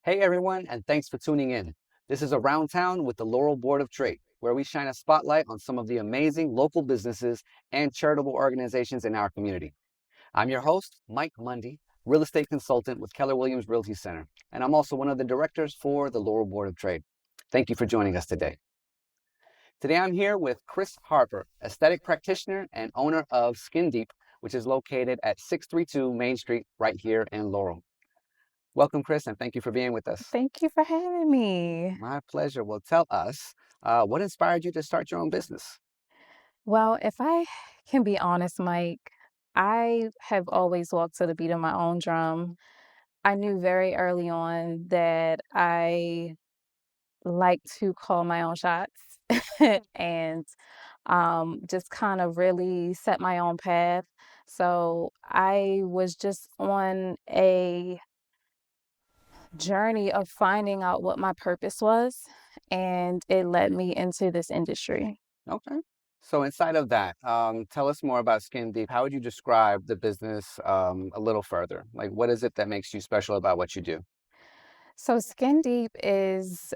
Hey everyone, and thanks for tuning in. This is Around Town with the Laurel Board of Trade, where we shine a spotlight on some of the amazing local businesses and charitable organizations in our community. I'm your host, Mike Mondy, real estate consultant with Keller Williams Realty Center, and I'm also one of the directors for the Laurel Board of Trade. Thank you for joining us today. Today I'm here with Chris Harper, aesthetic practitioner and owner of SKNDP, which is located at 632 Main Street right here in Laurel. Welcome, Chris, and thank you for being with us. Thank you for having me. My pleasure. Well, tell us, what inspired you to start your own business? Well, if I can be honest, Mike, I have always walked to the beat of my own drum. I knew very early on that I like to call my own shots and just kind of really set my own path. So I was just on a journey of finding out what my purpose was, and it led me into this industry. Okay. So inside of that, tell us more about Skin Deep. How would you describe the business a little further? Like, what is it that makes you special about what you do? So Skin Deep is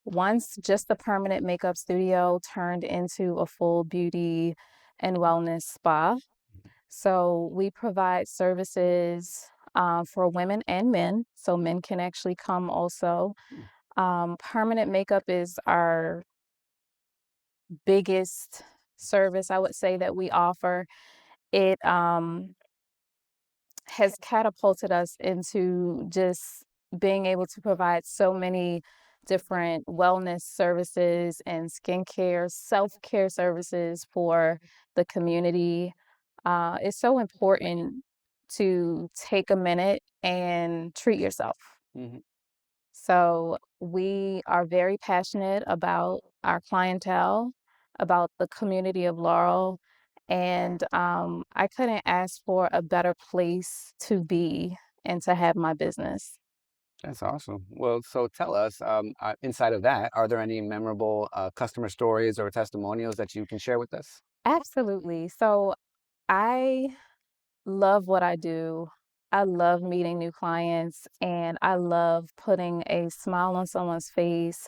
once just a permanent makeup studio turned into a full beauty and wellness spa. So we provide services for women and men, so men can actually come also. Mm. Permanent makeup is our biggest service, I would say, that we offer. It has catapulted us into just being able to provide so many different wellness services and skincare, self-care services for the community. It's so important to take a minute and treat yourself. Hmm. So we are very passionate about our clientele, about the community of Laurel, and I couldn't ask for a better place to be and to have my business. That's awesome. Well, so tell us, inside of that, are there any memorable customer stories or testimonials that you can share with us? Absolutely. So I love what I do. I love meeting new clients and I love putting a smile on someone's face,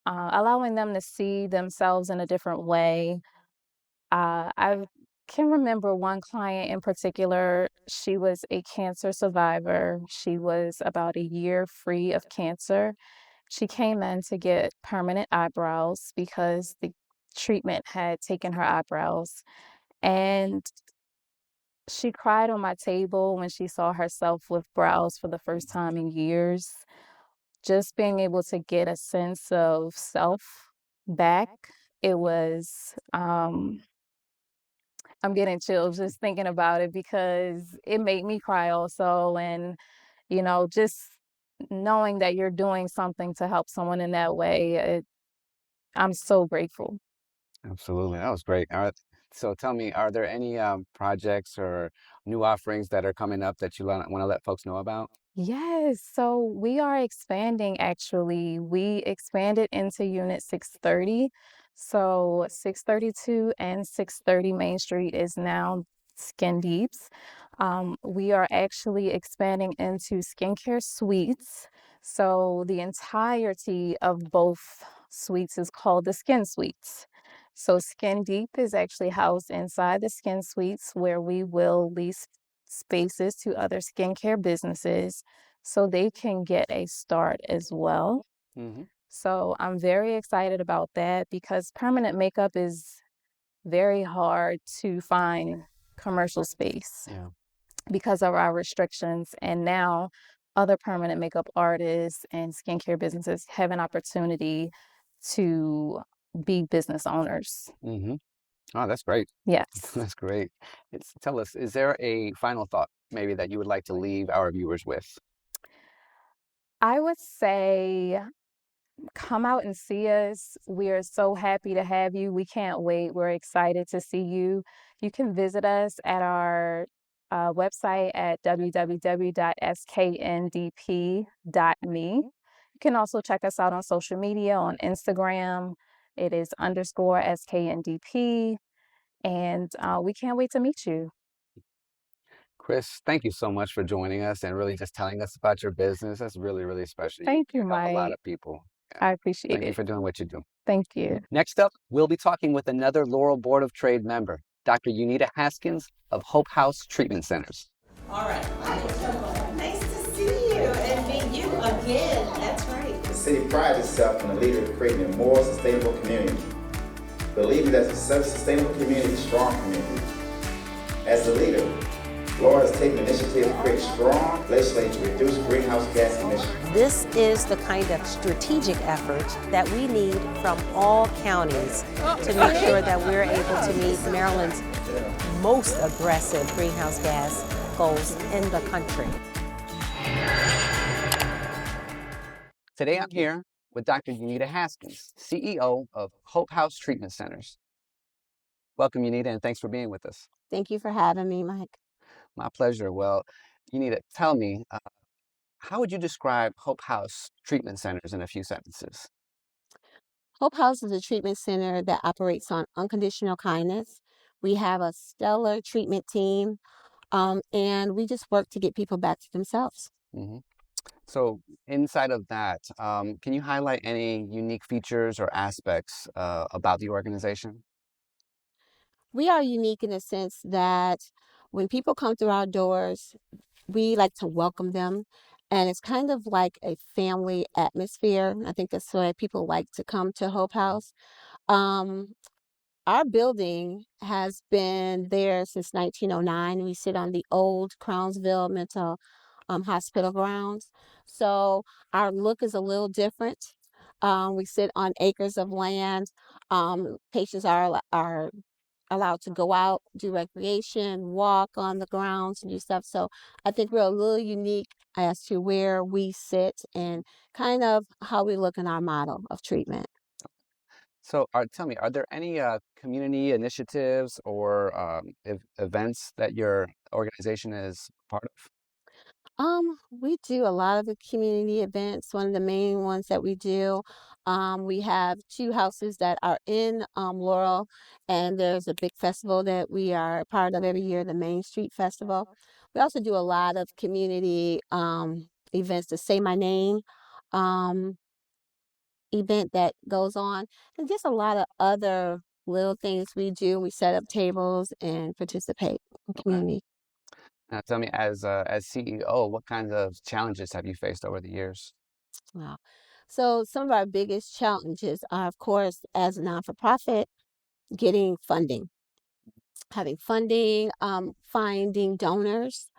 allowing them to see themselves in a different way. I can remember one client in particular. She was a cancer survivor. She was about a year free of cancer. She came in to get permanent eyebrows because the treatment had taken her eyebrows. And she cried on my table when she saw herself with brows for the first time in years. Just being able to get a sense of self back, it was I'm getting chills just thinking about it because it made me cry also. And, just knowing that you're doing something to help someone in that way, I'm so grateful. Absolutely. That was great. So tell me, are there any projects or new offerings that are coming up that you want to let folks know about? Yes, so we are expanding actually. We expanded into Unit 630. So 632 and 630 Main Street is now Skin Deeps. We are actually expanding into skincare suites. So the entirety of both suites is called the Skin Suites. So Skin Deep is actually housed inside the Skin Suites where we will lease spaces to other skincare businesses so they can get a start as well. Hmm. So I'm very excited about that because permanent makeup is very hard to find commercial space Yeah. because of our restrictions. And now other permanent makeup artists and skincare businesses have an opportunity to be business owners. Hmm. Oh, that's great. Yes. That's great. Tell us, is there a final thought maybe that you would like to leave our viewers with? I would say come out and see us. We are so happy to have you. We can't wait. We're excited to see you. You can visit us at our website at www.skndp.me. You can also check us out on social media on Instagram. It is underscore SKNDP. And we can't wait to meet you. Chris, thank you so much for joining us and really just telling us about your business. That's really, really special. You Thank you, help a lot Mike. of people. Yeah. I appreciate Thank you it. for doing what you do. Thank you. Next up, we'll be talking with another Laurel Board of Trade member, Dr. Eunita Haskins of Hope House Treatment Centers. All right. Nice to see you and meet you again. That's right. The city prides itself on the leader of creating a more sustainable community. Believing that a sustainable community is a strong community. As the leader, Laura has taken initiative to create strong legislation to reduce greenhouse gas emissions. This is the kind of strategic effort that we need from all counties to make sure that we're able to meet Maryland's most aggressive greenhouse gas goals in the country. Today I'm here with Dr. Eunita Haskins, CEO of Hope House Treatment Centers. Welcome, Eunita, and thanks for being with us. Thank you for having me, Mike. My pleasure. Well, Eunita, tell me, how would you describe Hope House Treatment Centers in a few sentences? Hope House is a treatment center that operates on unconditional kindness. We have a stellar treatment team, and we just work to get people back to themselves. Mm-hmm. So inside of that, can you highlight any unique features or aspects about the organization? We are unique in the sense that when people come through our doors, we like to welcome them. And it's kind of like a family atmosphere. I think that's why people like to come to Hope House. Um, Our building has been there since 1909. We sit on the old Crownsville Mental Hospital grounds. So our look is a little different. We sit on acres of land. Patients are allowed to go out, do recreation, walk on the grounds and do stuff. So I think we're a little unique as to where we sit and kind of how we look in our model of treatment. So tell me, are there any community initiatives or events that your organization is part of? We do a lot of the community events. One of the main ones that we do, we have two houses that are in Laurel, and there's a big festival that we are a part of every year, the Main Street Festival. We also do a lot of community events, the Say My Name um, event that goes on, and just a lot of other little things we do. We set up tables and participate in Okay. community. Now tell me, as CEO, what kinds of challenges have you faced over the years? Wow. So some of our biggest challenges are, of course, as a non-for-profit, getting funding, having funding, finding donors,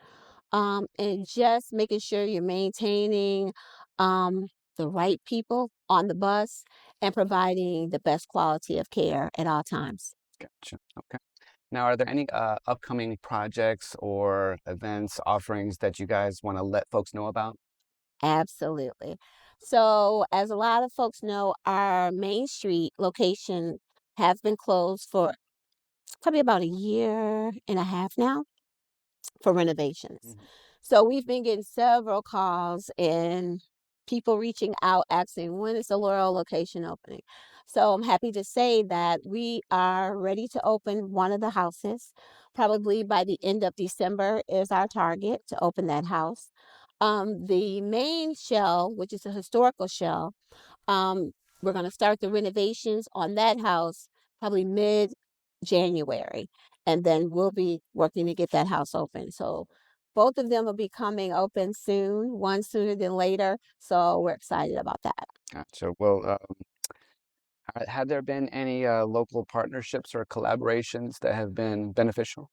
and just making sure you're maintaining the right people on the bus and providing the best quality of care at all times. Gotcha. Okay. Now, are there any upcoming projects or events, offerings that you guys want to let folks know about? Absolutely. So, as a lot of folks know, our Main Street location has been closed for probably about a year and a half now for renovations. Mhm. So we've been getting several calls and people reaching out asking when is the Laurel location opening. So I'm happy to say that we are ready to open one of the houses. Probably by the end of December is our target to open that house. The main shell, which is a historical shell, um, we're going to start the renovations on that house probably mid-January, and then we'll be working to get that house open. So both of them will be coming open soon, one sooner than later. So we're excited about that. Gotcha. Well, have there been any local partnerships or collaborations that have been beneficial?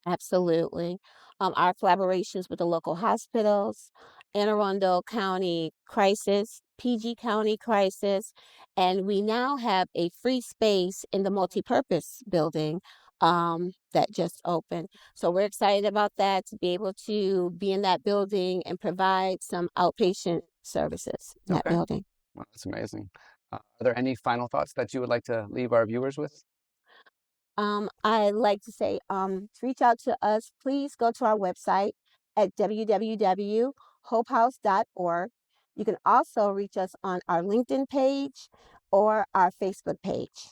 Absolutely. Our collaborations with the local hospitals, Anne Arundel County Crisis, PG County Crisis, and we now have a free space in the multipurpose building that just opened. So we're excited about that to be able to be in that building and provide some outpatient services in that Okay. building. Well, that's amazing. Are there any final thoughts that you would like to leave our viewers with? I like to say, to reach out to us, please go to our website at www.hopehouse.org. You can also reach us on our LinkedIn page or our Facebook page.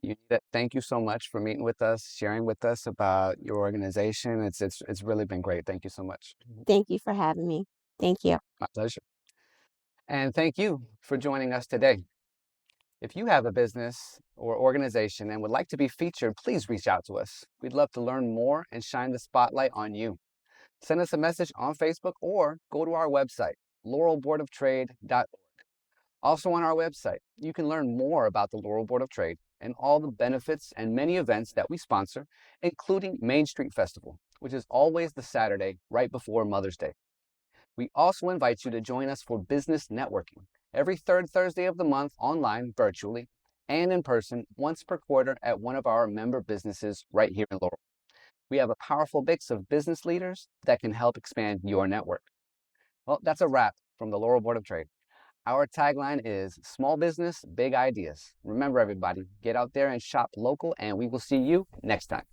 Eunita, thank you so much for meeting with us, sharing with us about your organization. It's really been great. Thank you so much. Thank you for having me. Thank you. My pleasure. And thank you for joining us today. If you have a business or organization and would like to be featured, please reach out to us. We'd love to learn more and shine the spotlight on you. Send us a message on Facebook or go to our website, laurelboardoftrade.org. Also on our website, you can learn more about the Laurel Board of Trade and all the benefits and many events that we sponsor, including Main Street Festival, which is always the Saturday right before Mother's Day. We also invite you to join us for business networking every third Thursday of the month online, virtually, and in person once per quarter at one of our member businesses right here in Laurel. We have a powerful mix of business leaders that can help expand your network. Well, that's a wrap from the Laurel Board of Trade. Our tagline is small business, big ideas. Remember, everybody, get out there and shop local, and we will see you next time.